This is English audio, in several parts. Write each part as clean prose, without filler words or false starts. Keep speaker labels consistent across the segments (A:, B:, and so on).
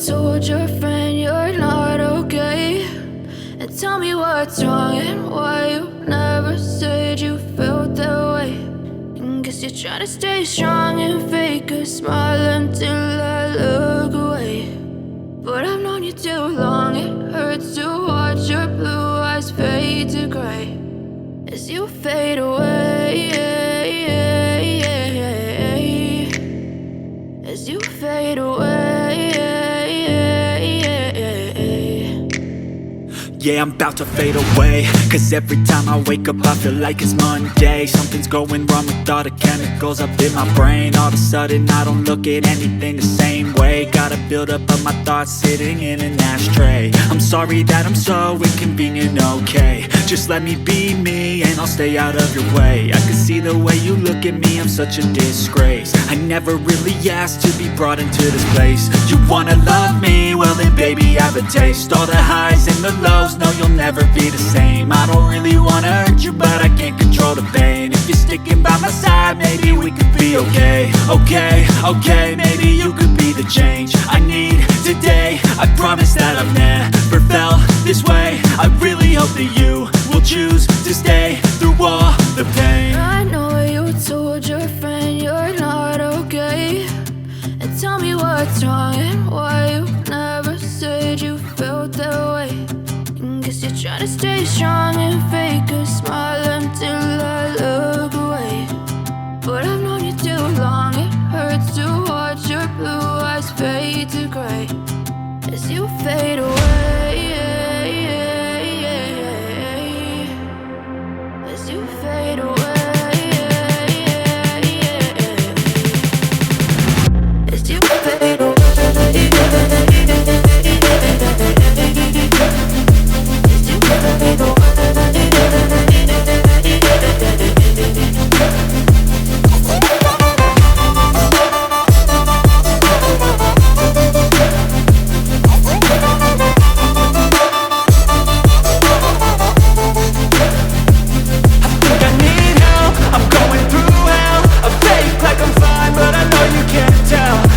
A: told your friend you're not okay, and tell me what's wrong and why you never said you felt that way. And guess you're trying to stay strong and fake a smile until I look away. But I've known you too long, it hurts to watch your blue eyes fade to gray as you fade away, as you fade away.
B: Yeah, I'm about to fade away, cause every time I wake up I feel like it's Monday. Something's going wrong with all the chemicals up in my brain. All of a sudden I don't look at anything the same way. Gotta build up of my thoughts sitting in an ashtray. I'm sorry that I'm so inconvenient, okay. Just let me be me and I'll stay out of your way. I can see the way you look at me, I'm such a disgrace. I never really asked to be brought into this place. You wanna love me? Well then baby I have a taste. All the highs and the lows, no you'll never be the same. I don't really wanna hurt you but I can't control the pain. If you're sticking by my side maybe we could be okay. Okay, maybe you could be the change I need today. I promise that I've never felt this way. I really hope that you will choose to stay through all the pain.
A: I know you told your friend you're not okay, and tell me what's wrong and why you never said you felt that way. And guess you're trying to stay strong and fake a smile until I look away. But I've known you too long, it hurts to watch your blue eyes fade to gray as you fade away, as you fade away, as you fade away.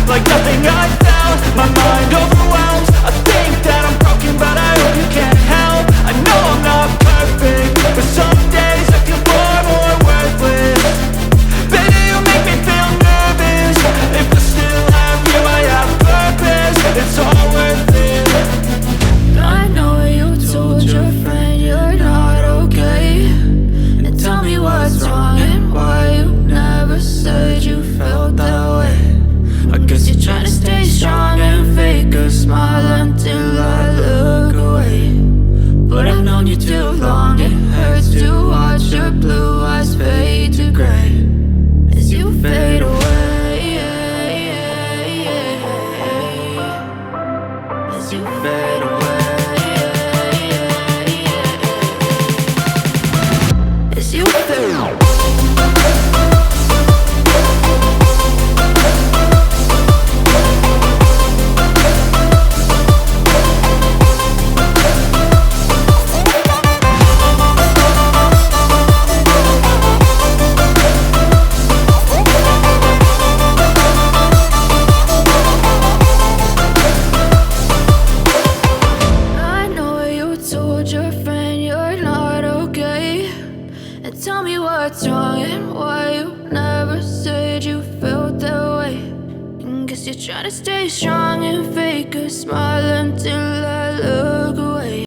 B: Like nothing I felt, my mind overwhelmed. I think that I'm broken but I hope you can't help. I know I'm not perfect, but some days I feel far more worthless. Baby, you make me feel nervous. If I still have you, I have purpose. It's all worth it.
A: I know you told your friend you're not okay, and tell me what's wrong and why you never said you felt that way. I guess you're trying to stay strong and fake a smile until I look away. But I've known you too long, it hurts to watch your blue eyes fade to gray as you fade away, as you fade away, as you fade away. Your friend you're not okay, and tell me what's wrong and why you never said you felt that way. And guess you're trying to stay strong and fake a smile